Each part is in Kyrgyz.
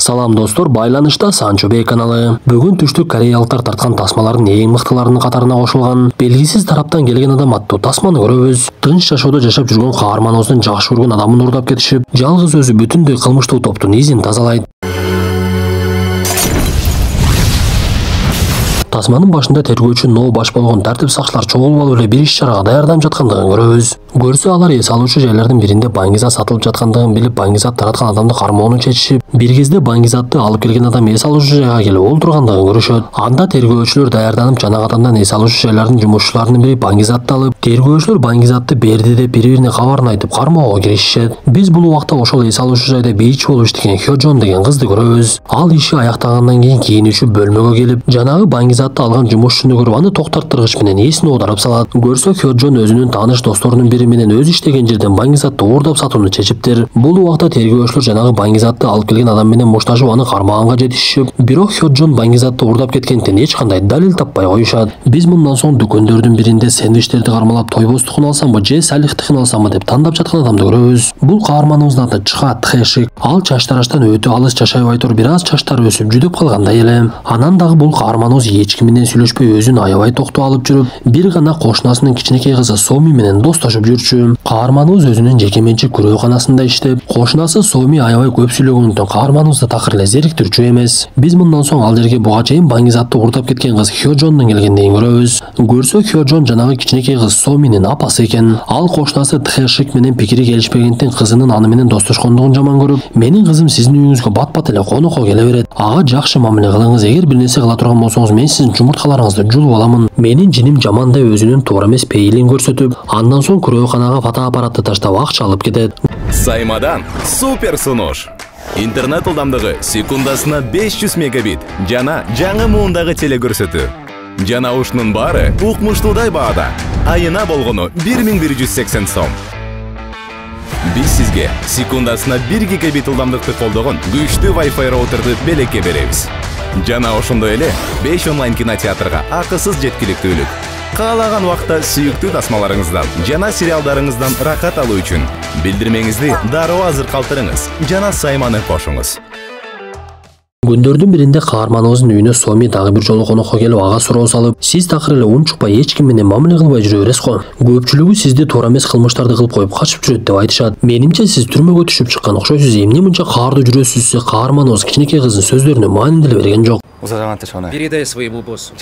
Салам достор, байланышта Санчо Бей каналы. Бүгін түштік кореялықтар тартқан тасмалардың ең мықтыларының қатарына қосылған белгісіз тараптан келген адам атты тасманы көрөбүз. Тынч жашоодо жашап жүргөн каарманыбыздын жакшы көргөн адамын урдап кетишип, жалгыз өзү бүтүндөй кылмыштуу топтун изин тазалайт. Тасманын башында тергөөчү Ноу баш болгон тартип сакчылар чогулуп алып эле бир иш-чарага даярданып жаткандыгын көрөбүз. Көрсө алар эс алуучу жайлардын биринде баңгизат сатылып жаткандыгын билип, баңгизат тараткан адамды кармоону чечишип, бир кезде баңгизатты алып келген адам эс алуучу жайга келип олтургандыгын көрүшөт. Анда тергөөчүлөр даярданып жана кадамдан эс алуучу жайлардын жумушчуларынын бири баңгизатты алып, тергөөчүлөр баңгизатты берди деп бири-бирине кабарын айтып кармоого киришишет. Биз бул убакта ошол эс алуучу жайда бийчи болуп иштеген Хёжон деген кызды көрөбүз. Ал иши аяктагандан кийин кийинүүчү бөлмөгө келип, жанагы баңгизатты алган жумушчуну көрүп, аны токтоттургуч менен эсин оодарып салат. Көрсө Хёжон өзүнүн тааныш досторунун бири менен өзү иштеген жерден баңгизатты уурдап сатууну чечиптир. Бул убакта тергөөчүлөр жанагы баңгизатты алып келген адам менен мушташып аны кармаганга жетишишип, бирок Хёжон баңгизатты уурдап кеткендиктен эч кандай далил таппай коюшат. Биз мындан соң дүкөндөрдүн биринде сэндвичтерди кармалап тойбостукун алсамбы же салихтыкын алсамбы деп тандап жаткан адамды көрөбүз. Бул каарманыбыздын аты Чха Тхэшик. Ал чач тараштан өтө алыс жашай байтур бир аз чачтары өсүп жүдөп калгандай эле. Анан дагы бул каарманыбыз эч ким менен сүйлөшпөй өзүн аябай токтоп алып жүрүп, бир гана кошунасынын кичинекей кызы Соми менен достошуп жүрчү. Каарманыбыз өзүнүн жеке менчик күрөканасында иштеп, кошунасы Соми аябай көп сүйлөгөндөн каарманыбызды такыр эле зериктирчү эмес. Биз мындан соң ал жерге буга чейин баңгизатты уурдап кеткен кыз Хёжондун келгендигин көрөбүз. Көрсө Хёжон жанагы кичинекей кыз Соминин апасы экен. Ал кошунасы Тхэшик менен пикири келишпегендиктен кызынын аны менен достошкондугун жаман көрүп, менин кызым сиздин үйүңүзгө бат-бат эле конокко келе берет. Ага жакшы мамиле кылыңыз, эгер бир нерсе кыла турган болсоңуз мен сиздин жумурткаларыңызды жулуп аламын. Менин жиним жаман деп өзүнүн туура эмес пейилин көрсөтүп, андан соң күрөканага фотоаппаратты таштап акча алып кетет. Саймадан супер сунуш. Интернет ылдамдыгы секундасына 500 мегабит. Жана жаңы муундагы телекөрсөтүү. Жана ушунун баары укмуштуудай баада. Айына болгону 1180 сом. Биз сизге секундасына 1 гигабит ылдамдыкты колдогон күчтүү Wi-Fi роутерди белекке беребиз. Жана ошондой эле 5 онлайн кинотеатрга акысыз жеткиликтүүлүк. Каалаган убакта сүйүктүү тасмаларыңыздан жана сериалдарыңыздан рахат алуу үчүн билдирмеңизди дароо азыр калтырыңыз жана сайманы кошуңуз. Күндөрдүн биринде каарманыбыздын үйүнө Соми дагы бир жолу конокко келип ага суроо салып, сиз такыр эле унчукпай эч ким менен мамиле кылбай жүрө бересиз го. Көпчүлүгү сизди туура эмес кылмыштарды кылып коюп качып жүрөт деп айтышат. Менимче сиз түрмөгө түшүп чыккан окшойсуз. Эмне мынча каардуу жүрөсүз? Каарманыбыз кичинекей кыздын сөздөрүнө маани деле берген жок. Передай своему боссу.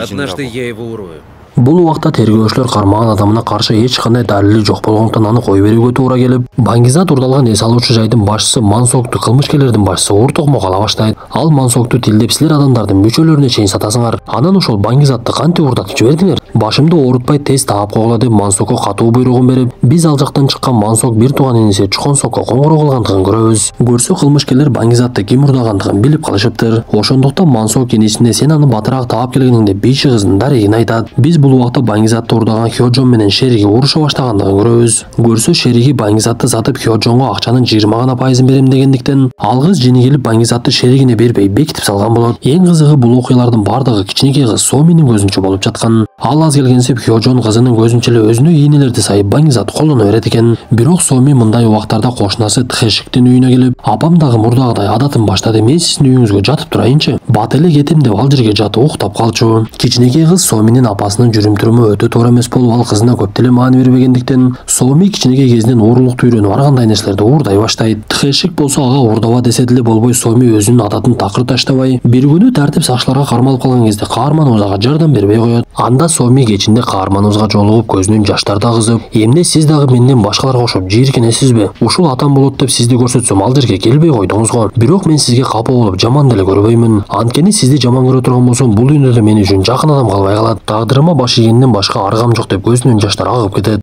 Однажды я его урою. Бул убакта тергөөчүлөр кармаган адамына каршы эч кандай далили жок болгондуктан аны коюп берүүгө туура келип, баңгизат урдалган эс алуучу жайдын башчысы Мансокту кылмышкерлердин башчысы Уртокмо кала баштайт. Ал Мансокту тилдеп, силер адамдардын мүчөлөрүнө чейин сатасыңар. Анан ошол баңгизатты кантип урдатып жибердиңер? Башымды оорутпай тез таап койгула деп Мансокко катуу буйругун берип, биз ал жактан чыккан Мансок бир тууган иниси Чхонсокко коңгуроо кылгандыгын көрөбүз. Көрсө кылмышкерлер баңгизатты ким урдагандыгын билип калышыптыр. Ошондуктан Мансок инисине сен аны батыраак таап келгениңде бийчи кыздын дарегин айтат. Биз бул убакта баңгизатты урдаган Хёжон менен Шериги уруша баштагандыгын көрөбүз. Көрсө Шериги баңгизатты сатып Хёжонго акчанын 20% берем дегендиктен, ал кыз жини келип баңгизатты Шеригине бербей бекитип салган болот. Эң кызыгы бул окуялардын бардыгы кичинекей кыз Соминин көзүнчө болуп жаткан. Ал аз келгенсип Хёжон кызынын көзүнчө эле өзүнө ийнелерди сайып баңгизат колдоно берет экен. Бирок Соми мындай убактарда кошунасы Тхэшиктин үйүнө келип, апам дагы мурдагыдай адатын баштады, мен сиздин үйүңүзгө жатып турайынчы. Бат эле кетем деп ал жерге жатып уктап калчу. Кичинекей кыз Соминин апасынын жүрүм-туруму өтө туура эмес болуп, ал кызына көп деле маани бербегендиктен, Соми кичинекей кезинен уурулукту үйрөнүп ар кандай нерселерди уурдай баштайт. Тхэшик болсо ага уурдаба десе деле болбой, Соми өзүнүн адатын такыр таштабай, бир күнү тартип сакчыларга кармалып калган кезде каарманыбыз ага жардам бербей коет. Анда Соми кечинде каарманыбызга жолугуп көзүнүн жаштарды агызып, эмне сиз дагы менден башкаларга окшоп жийиркенесизби? Ушул атам болот деп сизди көрсөтсөм ал жерге келбей койдуңуз го. Бирок мен сизге капа болуп жаман деле көрбөймүн. Анткени сизди жаман көрө турган болсом, бул дүйнөдө мен үчүн жакын адам калбай калат. Тагдырыма баш ийгенден башка аргам жок деп көзүнүн жаштары агып кетет.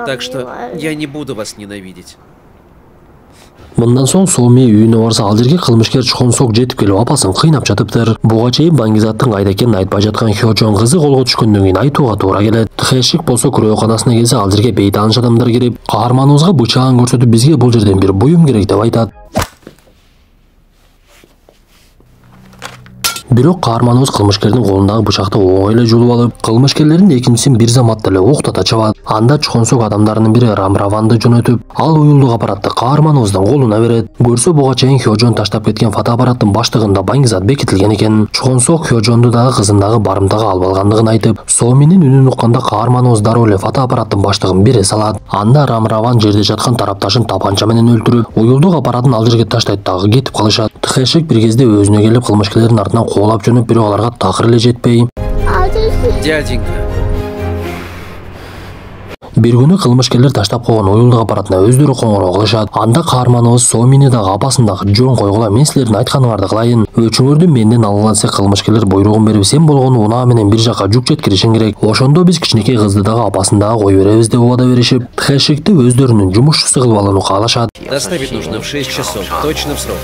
Так что я не буду вас ненавидеть. Мындан соң Соми үйүнө барса, ал жерге кылмышкер Чхонсок жетип келип апасын кыйнап жатыптыр. Буга чейин баңгизаттын кайда экенин айтпай жаткан Хёжон кызы колго түшкөндөн кийин айтууга туура келет. Тхэшик болсо күрөканасына келсе, ал жерге бейтааныш адамдар кирип, каарманыбызга бычагын көрсөтүп, бизге бул жерден бир буюм керек деп айтат. Бирок каарманыбыз кылмышкердин колундагы бычакты оңой эле жулуп алып, кылмышкерлердин экинчисин бир заматта эле октото чабат. Анда чуконсок адамдарынын бири Рамраванды жөнөтүп, ал уюлдук аппаратты каарманыбыздын колуна берет. Көрсө буга чейин Хёжон таштап кеткен фотоаппараттын баштыгында баңгизат бекитилген экен. Чуконсок Хёжонду дагы кызындагы барымтага алып алгандыгын айтып, Соминин үнүн укканда каарманыбыз дароо эле фотоаппараттын баштыгын бере салат. Анда Рамраван жерде жаткан тарапташын тапанча менен өлтүрүп, уюлдук аппаратын ал жерге таштайт дагы кетип калышат. Тхешик бир кезде өзүнө келип кылмышкерлердин артынан куулап жөнөп, бирок аларга такыр эле жетпей. Дяденька. Бир күнү кылмышкерлер таштап койгон уюлдук аппаратына өздөрү коңгуроо кылышат. Анда каарманыбыз Сомини дагы апасын дагы жөн койгула, мен силердин айтканыңарды кылайын. Өчүңөрдү менден алган десе кылмышкерлер буйругун берип, сен болгону унаа менен бир жакка жүк жеткиришиң керек. Ошондо биз кичинекей кызды дагы апасын дагы кой беребиз деп убада беришип, Тхешикти өздөрүнүн жумушчусу кылып алууну каалашат. Доставить нужно в 6 часов, точно в срок.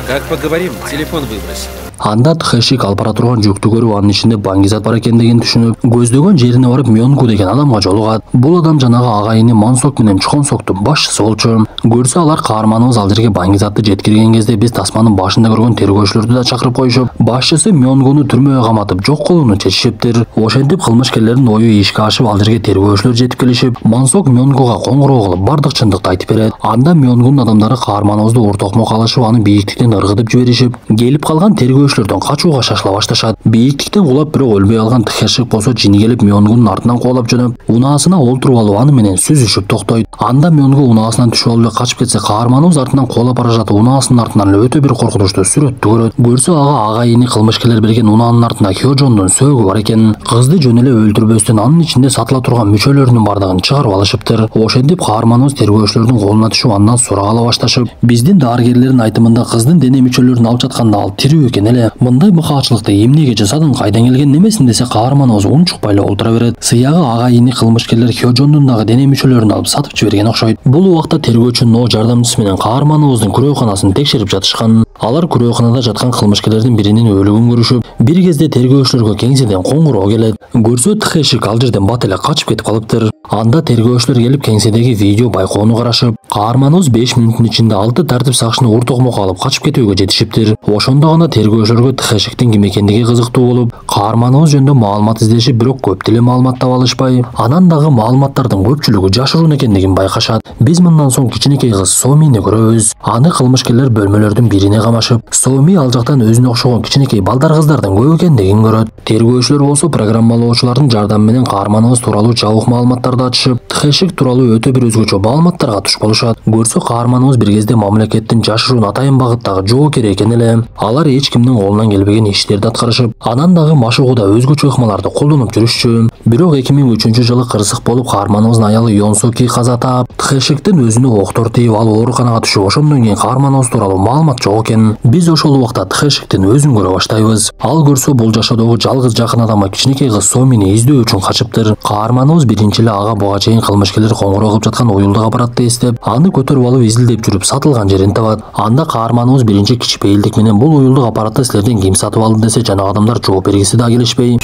Как поговорим, телефон выбрось. Анда Тхешик алып бара турган жүктү көрүп, анын ичинде баңгизат бар экендигин түшүнүп, көздөгөн жерине барып Мёнгу деген адамга жолугат. Бул адам жанагы агайыны Мансок менен Чуконсоктун башчысы болчу. Көрсө алар каарманыбыз ал жерге баңгизатты жеткирген кезде биз тасманын башында көргөн тергөөчүлөрдү да чакырып коюшуп, башчысы Мёнгуну түрмөгө каматып жок кылууну чечишиптир. Ошентип кылмышкерлердин ою ишке ашып, ал жерге тергөөчүлөр жетип келишип, Мансок Мёнгуга коңгуроо кылып бардык чындыкты айтып берет. Анда Мёнгунун адамдары каарманыбызды ортокмок алышып, аны бийиктиктен ыргытып жиберишип, келип калган тергөөчүлөрдөн качууга шашыла башташат. Бийиктиктен кулап бирок өлбөй алган Тхешик болсо жини келип Мёнгунун артынан куулап жөнөп, унаасына олтуруп алып аны менен сүзүшүп токтойт. Анда Мёнгу унаасынан түшүп алып качып кетсе, каарманыбыз артынан куулап бара жатып унаасынын артынан өтө бир коркунучтуу сүрөттү көрөт. Көрсө ага агайыны кылмышкерлер берген унаанын артында Хёжондун сөөгү бар экен. Кызды жөн эле өлтүрбөстөн анын ичинде сатыла турган мүчөлөрүнүн бардыгын чыгарып алышыптыр. Ошентип каарманыбыз тергөөчүлөрдүн колуна түшүп, андан сурак ала башташып, биздин дарыгерлердин айтымында кыздын дене мүчөлөрүн алып жатканда ал тирүү экен эле. Мындай быкаачылыкты эмнеге жасадың, кайдан келген немесин десе, каарманыбыз унчукпай эле олтура берет. Сыягы агайыны кылмышкерлер Хёжондун дагы дене мүчөлөрүн алып сатып жиберген окшойт. Бул убакта тергөөчү Но жардамчысы менен каарманыбыздын күрөөканасын текшерип жатышкан. Алар күрөөканада жаткан кылмышкерлердин биринин өлүгүн көрүшүп, бир кезде тергөөчүлөргө кеңседен коңгуроо келет. Көрсө Тхешик ал жерден бат эле качып кетип калыптыр. Анда тергөөчүлөр келип кеңседеги видео байкоону карашып, каарманыбыз 5 мүнөттүн ичинде 6 тартип сакчыны уртокмок алып качып кетүүгө жетишиптир. Ошондо гана тергөөчүлөргө Тхешиктин ким экендиги кызыктуу болуп, каарманыбыз жөнүндө маалымат издешип, бирок көп деле маалымат таба алышпай, анан дагы маалыматтардын көпчүлүгү жашыруун экендигин байкашат. Биз мындан соң кичинекей кыз Сомини көрөбүз. Аны кылмышкерлер бөлмөлөрдүн бирине камашып, Соми ал жактан өзүнө окшогон кичинекей балдар кыздардын көп экендигин көрөт. Тергөөчүлөр болсо программалоочулардын жардамы менен каарманыбыз тууралуу жабык маалыматтарды ачышып, Тхешик тууралуу өтө бир өзгөчө маалыматтарга туш болушат. Көрсө каарманыбыз бир кезде мамлекеттин жашыруун атайын багыттагы жоокери экен эле. Алар эч кимдин колунан келбеген иштерди аткарышып, анан дагы машыгууда өзгөчө ыкмаларды колдонуп жүрүшчү. Бирок 2003-жылы кырсык болуп, каарманыбыздын аялы Йонсоки каза таап, Тхешиктин өзүнө октор тийип, ал ооруканага түшүп, ошондон кийин каарманыбыз тууралуу маалымат жок экен. Биз ошол убакта Тхешиктин өзүн көрө баштайбыз. Ал көрсө бул жашоодогу жалгыз жакын адамы кичинекей кыз Сомини издөө үчүн качыптыр. Каарманыбыз биринчи эле ага буга чейин кылмышкерлер коңгуроо кылып жаткан уюлдук аппаратты эстеп, аны көтөрүп алып изилдеп жүрүп сатылган жерин табат. Анда каарманыбыз биринчи кичпейилдик менен бул уюлдук аппаратты силерден ким сатып алды десе, жанагы адамдар жооп бергиси да келишпей,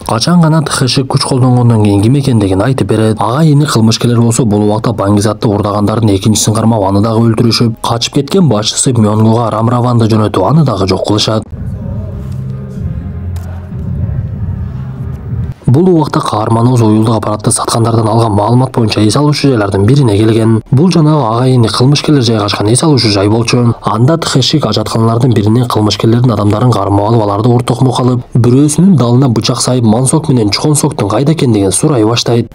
качан гана Тхешик күч колдонгондон кийин ким экендигин айтып берет. Агайыны кылмышкерлер болсо бул убакта баңгизатты урдагандардын экинчисин кармап, аны дагы өлтүрүшүп, качып кеткен башчысы Мёнгуга Рамраванды жөнөтүп, аны дагы жок кылышат. Бул убакта каарманыбыз уюлдук аппаратты саткандардан алган маалымат боюнча эс алуучу жайлардын бирине келген. Бул жанагы агайыны кылмышкерлер жайгашкан эс алуучу жай болчу. Анда Тхешик ажатканалардын биринен кылмышкерлердин адамдарын кармап алып, аларды уртокмок алып, бирөөсүнүн далына бычак сайып, Мансок менен Чуконсоктун кайда экендигин сурай баштайт.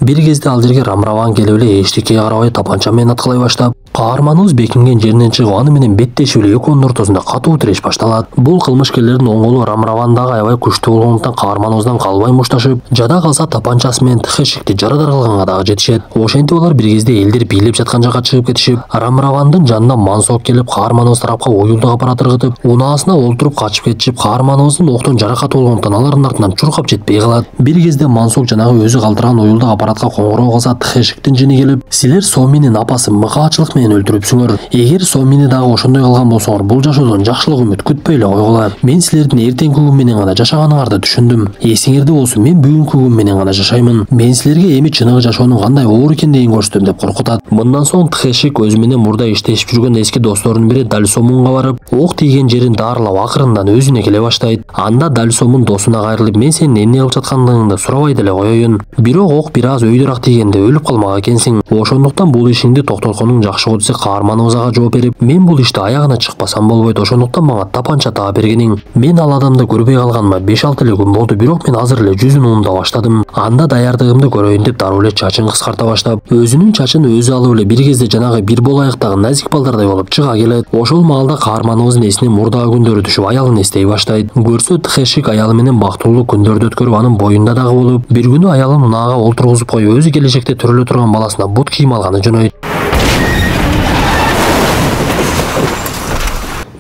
Бир кезде ал жерге Рамраван келип эле эчтекеге карабай тапанча менен аткалай баштап, каарманыбыз бекинген жеринен чыгып, аны менен беттешип эле экөөнүн ортосунда катуу тиреш башталат. Бул кылмышкерлердин оң колу Рамравандагы аябай күчтүү болгондуктан каарманыбыздан калбай мушташып, жада калса тапанчасы менен Тхешикти жарадар кылганга дагы жетишет. Ошентип алар бир кезде элдер бийлеп жаткан жакка чыгып кетишип, Рамравандын жанына Мансок келип, каарманыбыз тарапка уюлдук аппарат ыргытып, унаасына олтуруп качып кетишип, каарманыбыздын октон жаракаты болгондуктан алардын артынан чуркап жетпей калат. Бир кезде Мансок жанагы өзү калтырган уюлдук аппаратка коңгуроо кылса, Тхешиктин жини келип, силер Соминин апасы мыкаачылык менен өлтүрүпсүңөр. Эгер Сомини дагы ошондой кылган болсоңор, бул жашоодон жакшылык үмүт күтпөй эле койгула. Мен силердин эртеңки күн менен гана жашаганыңарды түшүндүм. Эсиңерде болсун, мен бүгүнкү күн менен гана жашаймын. Мен силерге эми чыныгы жашоонун кандай оор экендигин көрсөтөм деп коркутат. Мындан соң Тхэшик өзү менен мурда иштешип жүргөн эски досторунун бири Дальсомунга барып, ок тийген жерин дарылап акырындан өзүнө келе баштайт. Анда Дальсомун досуна кайрылып, мен сенин эмне кылып жаткандыгыңды сурабай деле коеюн. Бирок ок бир аз өйдөраак тийгенде өлүп калмак экенсиң. Ошондуктан бул ишиңди токтотконуң жакшы болот десе, каарманыбыз ага жооп берип, мен бул ишти аягына чыкпасам болбойт. Ошондуктан мага тапанча таап бергениң. Мен ал адамды көрбөй калганыма 5-6 эле күн болду, бирок мен азыр эле жүзүн унууда баштадым. Анда даярдыгымды көрөйүн деп дароо эле чачын кыскарта баштап, өзүнүн чачын өзү алып эле бир кезде жанагы бир болайыктагы назик балдардай болуп чыга келет. Ошол маалда каарманыбыздын эсине мурдагы күндөрү түшүп, аялын эстей баштайт. Көрсө Тхэшик аялы менен бактылуу күндөрдү өткөрүп, анын боюнда дагы болуп, бир күнү аялын унаага олтургузуп коюп, өзү келечекте төрөлө турган баласына бут кийим алганы жөнөйт.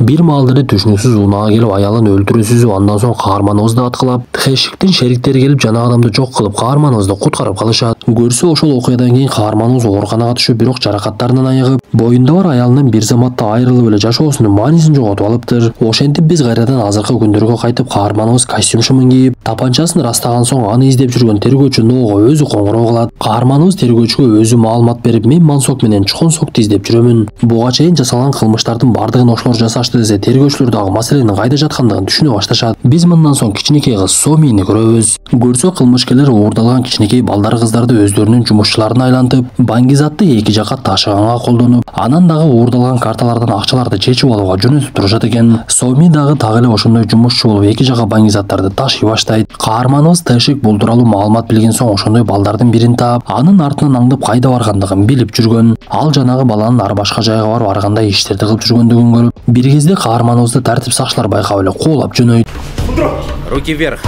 Бир маалдары түшүнүксүз унаага келип аялын өлтүрүүсүзүп, андан соң каарманыбызды аткылап, Тхэшиктин шериктери келип жана адамды жок кылып, каарманыбызды куткарып калышат. Көрсө ошол окуядан кийин каарманыбыз ооруканага түшүп, бирок жаракаттарынан айыгып, боюнда бар аялынан бир заматта айрылып эле жашоосунун маанисин жоготуп алыптыр. Ошентип биз кайрадан азыркы күндөргө кайтып, каарманыбыз костюм шымын кийип, тапанчасын растаган соң аны издеп жүргөн тергөөчү Ноого өзү коңгуроо кылат. Каарманыбыз тергөөчүгө өзү маалымат берип, мен Мансок менен Чхонсокду издеп жүрөмүн. Буга чейин жасалган кылмыштардын бардыгын ошолор жасашты десе, тергөөчүлөр дагы маселенин кайда жаткандыгын түшүнө башташат. Биз мындан соң кичинекей кыз Сомини көрөбүз. Көрсө кылмышкерлер уурдалган кичинекей балдар кыздарды өздөрүнүн жумушчуларына айлантып, баңгизатты эки жакка ташыганга колдонуп, анан дагы уурдалган карталардан акчаларды чечип алууга жөнөтүп турушат экен. Соми дагы так эле ошондой жумушчу болуп эки жакка баңгизаттарды ташый баштайт. Каарманыбыз Тхэшик бул тууралуу маалымат билген соң ошондой балдардын бирин таап, анын артынан аңдып кайда баргандыгын билип жүргөн. Ал жанагы баланын ар башка жайга барып аргандай иштерди кылып жүргөндүгүн көрүп, бир кезде каарманыбызды тартип сакчылар байкап эле куулап жөнөйт. Руки вверх.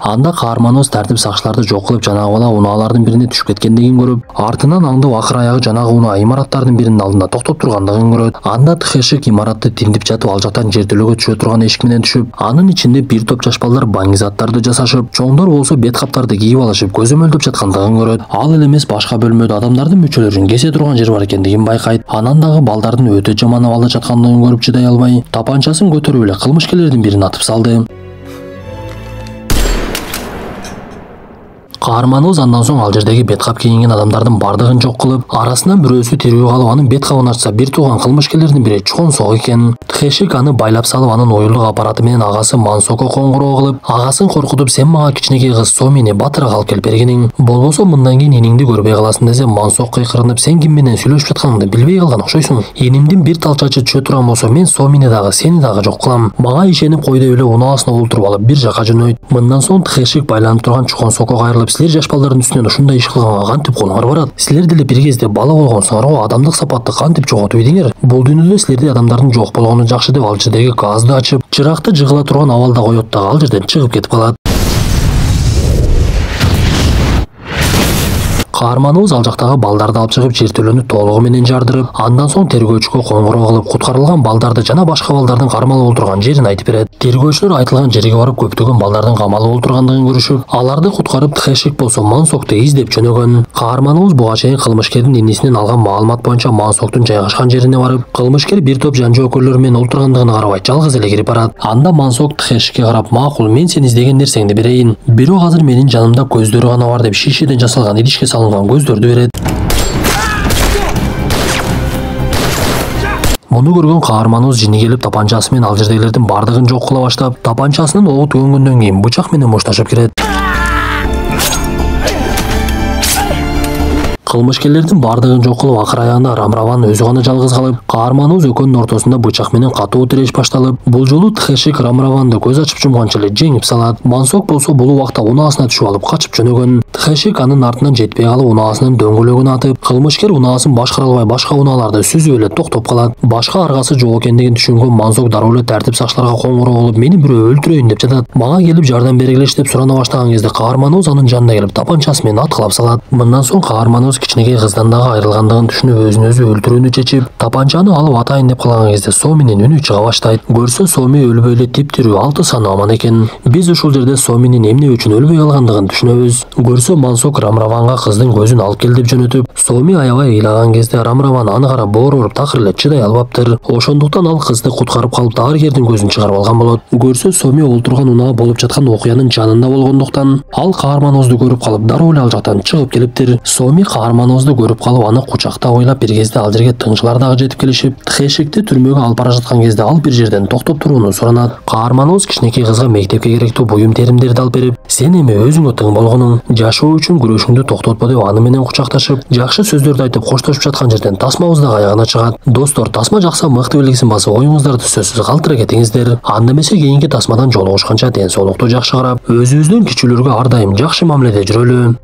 Анда каарманыбыз тартип сакчыларды жок кылып, жанагы бала унаалардын бирине түшүп кеткендигин көрүп, артынан аңдып акыр аягы жанагы унаа имараттардын биринин алдында токтоп тургандыгын көрөт. Анда Тхэшик имаратты тимдип жатып, ал жактан жертөлөгө түшө турган эшик менен түшүп, анын ичинде бир топ жаш балдар баңгизаттарды жасашып, чоңдор болсо бет каптарды кийип алышып, көзөмөлдөп жаткандыгын көрөт. Ал эле эмес, башка бөлмөдө адамдардын мүчөлөрүн кесе турган жер бар экендигин байкайт. Анан дагы балдардын өтө жаман абалда жаткандыгын көрүп чыдай албай, тапанчасын көтөрүп эле кылмышкерлердин бирин атып салды. Каарманыбыз андан соң ал жердеги бет кап кийинген адамдардын бардыгын жок кылып, арасынан бирөөсү тирүү калып, анын бет кабын ачса, бир тууган кылмышкерлердин бири Чхонсок экен. Тхэшик аны байлап салып, анын оюлдук аппараты менен агасы Мансокко коңгуроо кылып, агасын коркутуп, сен мага кичинекей кыз Сомини батыраак алып келип бергениң. Болбосо мындан кийин эниңди көрбөй каласың десе, Мансок кыйкырынып, сен ким менен сүйлөшүп жатканыңды билбей калган окшойсуң. Энимдин бир тал чачы түшө турган болсо, мен Сомини дагы, сени дагы жок кылам. Мага ишенип кой деп эле унаасына олтуруп алып, бир жакка жөнөйт. Мындан соң Тхэшик байланып турган Чхонсокко кайрылып, силер жаш балдардын ушундай иш кылганга кантип колуңар барат? Силер деле бир кезде бала болгонсуңар го, адамдык сапатты кантип жоготуп идиңер? Бул дүйнөдө силерде адамдардын жок болгону жакшы деп ал жердеги газды ачып, чыракты жыгыла турган абалда коет дагы ал жерден чыгып кетип калат. Каарманыбыз ал жактагы балдарды алып чыгып, жертөлөнү толугу менен жардырып, андан соң тергөөчүгө коңгуроо кылып, куткарылган балдарды жана башка балдардын кармалып олтурган жерин айтып берет. Тергөөчүлөр айтылган жерге барып, көптөгөн балдардын камалып олтургандыгын көрүшүп, аларды куткарып, Тхэшик болсо Мансокту издеп жөнөгөн. Каарманыбыз буга чейин кылмышкердин инисинен алган маалымат боюнча Мансоктун жайгашкан жерине барып, кылмышкер бир топ жан жоокөрлөр менен олтургандыгына карабай жалгыз эле кирип барат. Анда Мансок Тхэшикке карап, макул, мен сен издеген нерсеңди берейин. Бирок азыр менин жанымда көздөрү гана бар деп шишеден жасалган идишке салынган көздөрдү берет. Муну көргөн каарманыбыз жини келип, тапанчасы менен ал жердегилердин бардыгын жок кыла баштап, тапанчасынын оогу төгөнгөндөн кийин бычак менен мушташып кирет. Кылмышкерлердин бардыгын жок кылып, акыр аягында Рамраван өзү гана жалгыз калып, каарманыбыз экөөнүн ортосунда бычак менен катуу тиреш башталып, бул жолу Тхэшик Рамраванды көз ачып жумганча эле жеңип салат. Мансок болсо бул убакта унаасына түшүп алып качып жөнөгөн. Тхэшик анын артынан жетпей калып, унаасынын дөңгөлөгүн атып, кылмышкер унаасын башкара албай башка унааларды сүзүп эле токтоп калат. Башка аргасы жок экендигин түшүнгөн Мансок дароо эле тартип сакчыларга коңгуроо кылып, мени бирөө өлтүрөйүн деп жатат. Мага келип жардам бергилечи деп сурана баштаган кезде каарманыбыз анын жанына келип, тапанчасы менен аткылап салат. Мындан соң каарманыбыз кичинекей кыздан дагы айрылгандыгын түшүнүп өзүн өзү өлтүрүүнү чечип, тапанчаны алып атайын деп калган кезде Соминин үнү чыга баштайт. Көрсө Соми өлбөй эле тип-тирүү 6 саны аман экен. Биз ушул жерде Соминин эмне үчүн өлбөй алгандыгын түшүнөбүз. Көрсө Мансок Рамраванга кыздын көзүн алып кел деп жөнөтүп, Соми аябай ыйлаган кезде Рамраван аны карап боор уруп такыр эле чыдай албаптыр. Ошондуктан ал кызды куткарып калып дарыгердин көзүн чыгарып алган болот. Көрсө Соми олтурган унаа болуп жаткан окуянын жанында болгондуктан ал каарманыбызды көрүп калып дароо эле ал жактан чыгып келиптир. Соми каарманыбызды көрүп калып аны кучактап ойлап бир кезде ал жерге тыңчылар дагы жетип келишип, Тхешикти түрмөгө алып бара жаткан кезде ал бир жерден токтоп турууну суранат. Каарманыбыз кичинекей кызга мектепке керектүү буюм теримдерди алып берип, сен эми өзүңө тең болгонуң, жашоо үчүн күрөшүңдү токтотпо деп аны менен кучакташып, жакшы сөздөрдү айтып коштошуп жаткан жерден тасмабыз да аягына чыгат. Достор, тасма жакса мыкты белгисин басып, оюңуздарды сөзсүз калтыра кетиңиздер. Анда эмесе кийинки тасмадан жолугушканча ден соолукту жакшы карап, өзүбүздөн кичүүлөргө ар дайым жакшы мамиледе жүрөлү.